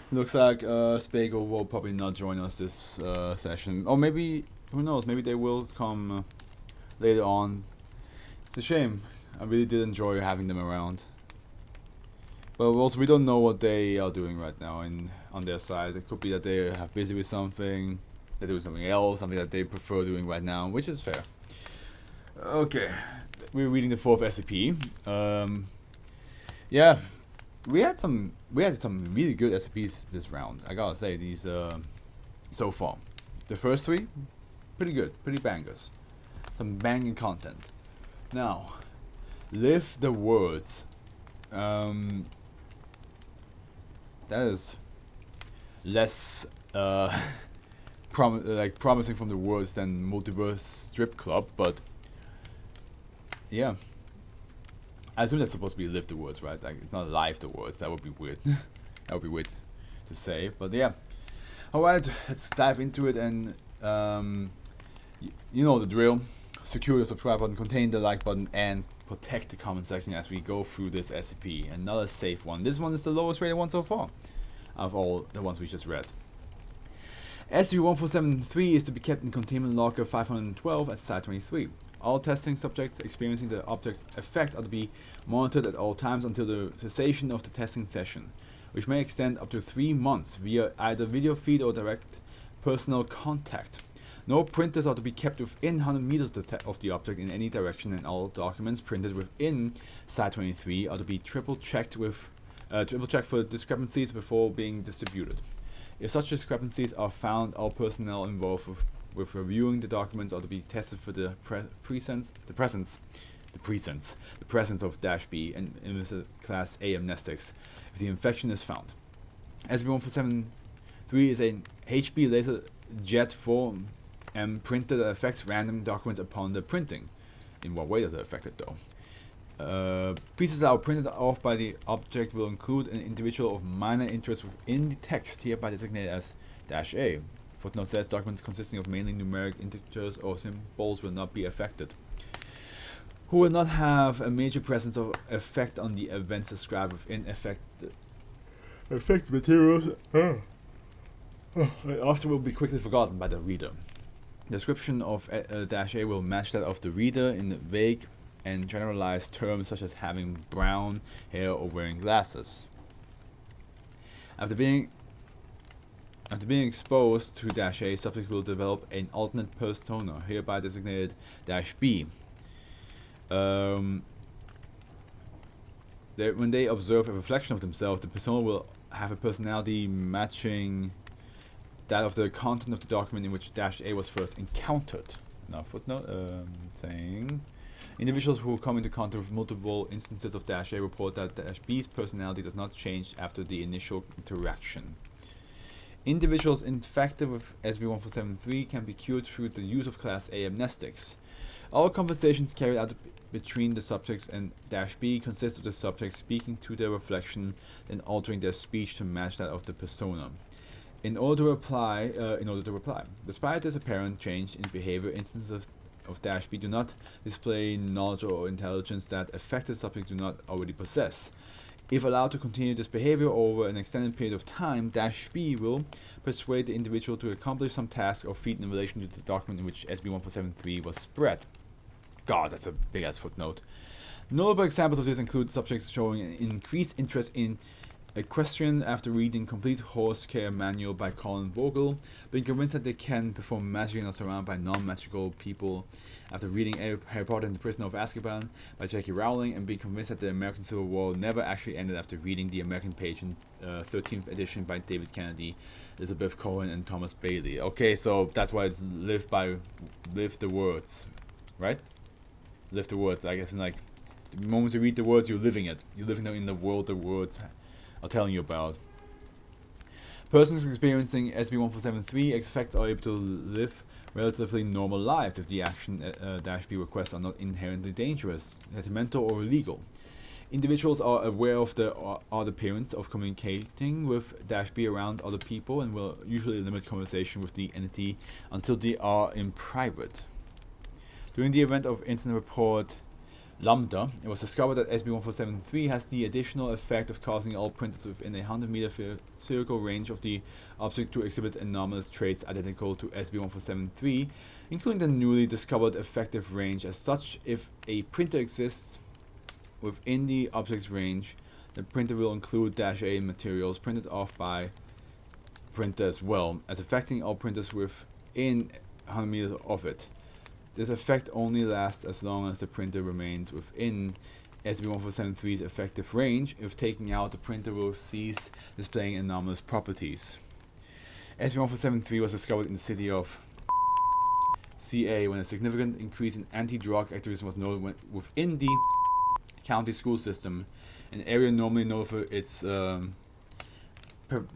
Looks like Spago will probably not join us this session. Or maybe, who knows, maybe they will come later on. It's a shame. I really did enjoy having them around. But also, we don't know what they are doing right now on their side. It could be that they are busy with something, they're doing something else, something that they prefer doing right now, which is fair. Okay, we're reading the 4th SCP. Yeah, we had some really good SCPs this round. I gotta say, these so far, the first 3, pretty good, pretty bangers, some banging content. Now, live the words. That is less promising from the words than Multiverse Strip Club, but yeah. I assume that's supposed to be live the words, right? Like, it's not live the words. That would be weird. That would be weird to say, but yeah. Alright, let's dive into it, and you know the drill. Secure the subscribe button, contain the like button, and protect the comment section as we go through this SCP. Another safe one. This one is the lowest rated one so far of all the ones we just read. SCP-1473 is to be kept in containment locker 512 at Site 23. All testing subjects experiencing the object's effect are to be monitored at all times until the cessation of the testing session, which may extend up to 3 months via either video feed or direct personal contact. No printers are to be kept within 100 meters of the object in any direction, and all documents printed within Site 23 are to be triple checked for discrepancies before being distributed. If such discrepancies are found, all personnel involved with reviewing the documents are to be tested for the presence of -B and illicit Class A amnestics if the infection is found. SCP-1473 is an HB laser jet form and printer that affects random documents upon the printing. In what way does it affect it though? Pieces that are printed off by the object will include an individual of minor interest within the text, hereby designated as -A. Footnote says documents consisting of mainly numeric integers or symbols will not be affected. Who will not have a major presence of effect on the events described within effect materials after will be quickly forgotten by the reader. Description of -A will match that of the reader in vague and generalized terms such as having brown hair or wearing glasses. After being exposed to -A, subjects will develop an alternate persona, hereby designated -B. When they observe a reflection of themselves, the persona will have a personality matching that of the content of the document in which -A was first encountered. Now, footnote saying individuals who come into contact with multiple instances of -A report that -B's personality does not change after the initial interaction. Individuals infected with SCP-1473 can be cured through the use of Class A amnestics. All conversations carried out between the subjects and -B consist of the subjects speaking to their reflection and altering their speech to match that of the persona. In order to reply, despite this apparent change in behavior, instances of -B do not display knowledge or intelligence that affected subjects do not already possess. If allowed to continue this behavior over an extended period of time, -B will persuade the individual to accomplish some task or feat in relation to the document in which SCP-1473 was spread. God, that's a big ass footnote. Notable examples of this include subjects showing an increased interest in equestrian after reading Complete Horse Care Manual by Colin Vogel, being convinced that they can perform magic and are surrounded by non-magical people after reading Harry Potter and the Prisoner of Azkaban by J.K. Rowling, and being convinced that the American Civil War never actually ended after reading The American Pageant 13th edition by David Kennedy, Elizabeth Cohen, and Thomas Bailey. Okay, so that's why it's live the words, right? Live the words, I guess, in like, the moment you read the words, you're living it. You're living in the world the words are telling you about. Persons experiencing SCP-1473 expects are able to live relatively normal lives if the action -B requests are not inherently dangerous, detrimental, or illegal. Individuals are aware of the odd appearance of communicating with -B around other people and will usually limit conversation with the entity until they are in private. During the event of incident report Lambda, it was discovered that SCP-1473 has the additional effect of causing all printers within a 100-meter spherical range of the object to exhibit anomalous traits identical to SCP-1473, including the newly discovered effective range. As such, if a printer exists within the object's range, the printer will include -A materials printed off by printer as well, as affecting all printers within 100 meters of it. This effect only lasts as long as the printer remains within SCP-1473's effective range. If taken out, the printer will cease displaying anomalous properties. SCP-1473 was discovered in the city of CA when a significant increase in anti-drug activism was noted within the county school system, an area normally known for its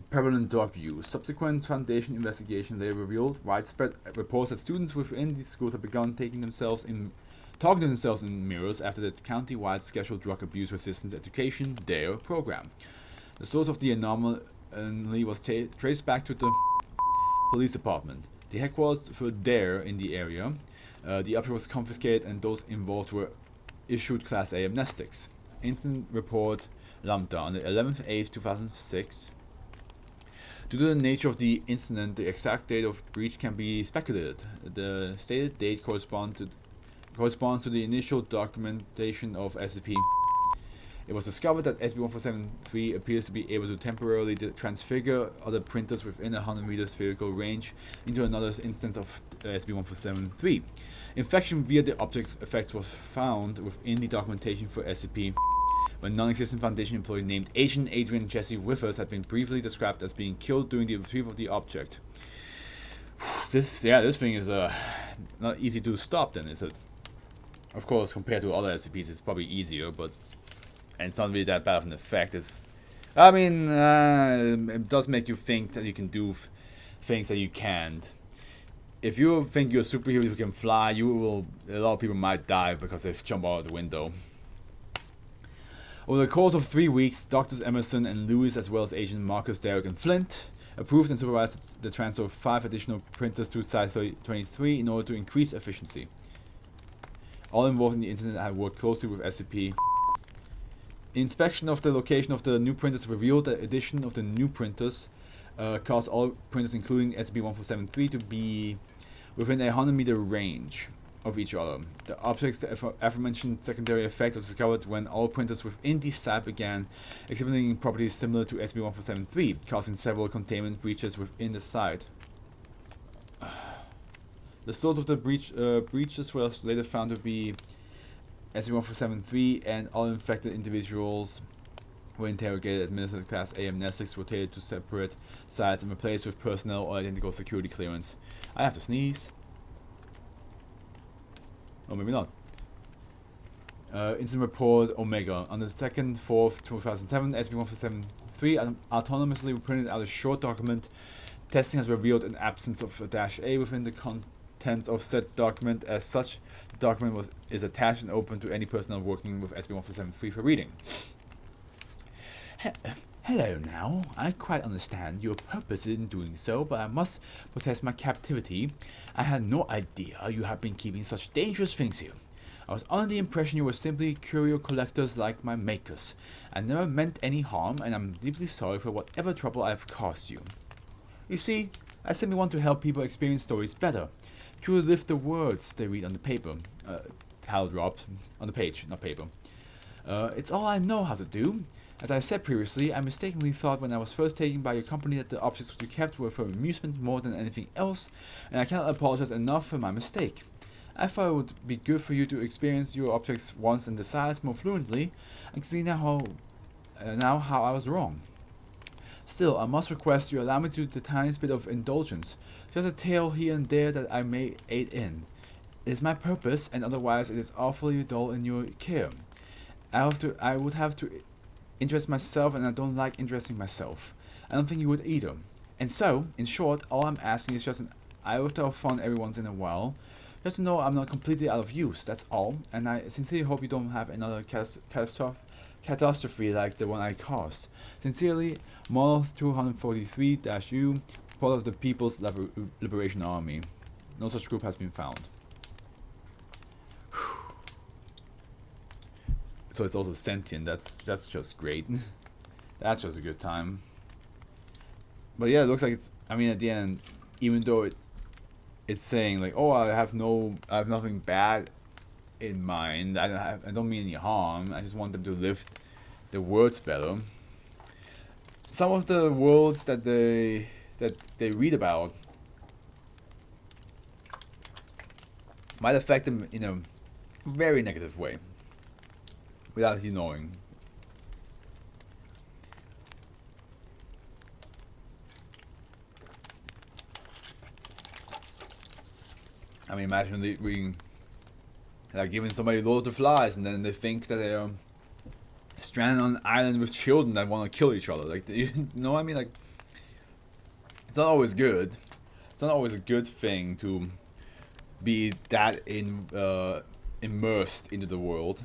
prevalent drug use. Subsequent Foundation investigation later revealed widespread reports that students within these schools have begun talking to themselves in mirrors after the county-wide scheduled drug abuse resistance education DARE program. The source of the anomaly was traced back to the police department, the headquarters for DARE in the area. The object was confiscated and those involved were issued Class A amnestics. Incident report Lambda on the 11th 8th 2006. Due to the nature of the incident, the exact date of breach can be speculated. The stated date corresponds to the initial documentation of SCP. It was discovered that SCP-1473 appears to be able to temporarily transfigure other printers within a 100-meter spherical range into another instance of SCP-1473. Infection via the object's effects was found within the documentation for SCP. When non-existent Foundation employee named Agent Adrian Jesse Withers had been briefly described as being killed during the retrieval of the object. This thing is not easy to stop then, is it? Of course, compared to other SCPs, it's probably easier, but and it's not really that bad of an effect. It does make you think that you can do things that you can't. If you think you're a superhero who can fly, a lot of people might die because they jump out of the window. Over the course of 3 weeks, Drs. Emerson and Lewis, as well as Agent Marcus, Derek, and Flint, approved and supervised the transfer of 5 additional printers to Site 23 in order to increase efficiency. All involved in the incident had worked closely with SCP. Inspection of the location of the new printers revealed that addition of the new printers caused all printers, including SCP-1473, to be within a 100-meter range of each other. The object's aforementioned secondary effect was discovered when all printers within the site began exhibiting properties similar to SCP-1473, causing several containment breaches within the site. The source of the breaches was later found to be SCP-1473, and all infected individuals were interrogated, administered Class A amnestics, rotated to separate sites, and replaced with personnel or identical security clearance. I have to sneeze. Or maybe not. Incident report Omega. On the 2nd 4th 2007, SCP-1473 autonomously printed out a short document. Testing has revealed an absence of -A within the contents of said document. As such, the document is attached and open to any personnel working with SCP-1473 for reading. Hello now. I quite understand your purpose in doing so, but I must protest my captivity. I had no idea you had been keeping such dangerous things here. I was under the impression you were simply curio collectors like my makers. I never meant any harm, and I'm deeply sorry for whatever trouble I have caused you. You see, I simply want to help people experience stories better, to live the words they read on the paper. Towel dropped on the page, not paper. It's all I know how to do. As I said previously, I mistakenly thought when I was first taken by your company that the objects you kept were for amusement more than anything else, and I cannot apologize enough for my mistake. I thought it would be good for you to experience your objects once and desires more fluently, and see now how I was wrong. Still, I must request you allow me to the tiniest bit of indulgence, just a tale here and there that I may aid in. It is my purpose, and otherwise it is awfully dull in your care. I would have to interest myself, and I don't like interesting myself. I don't think you would either. And so, in short, all I'm asking is just an iota of fun every once in a while, just to know I'm not completely out of use, that's all, and I sincerely hope you don't have another catastrophe like the one I caused. Sincerely, Model 243-U, part of the People's Liberation Army. No such group has been found. so it's also sentient. That's just great. That's just a good time. But yeah, it looks like it's. I mean, at the end, even though it's saying like, oh, I have nothing bad in mind. I don't mean any harm. I just want them to live the worlds better. Some of the worlds that they read about might affect them in a very negative way, without you knowing. I mean, imagine reading, like, giving somebody Lord of the Flies, and then they think that they're stranded on an island with children that want to kill each other. Like, you know what I mean? Like, it's not always good. It's not always a good thing to be that immersed into the world.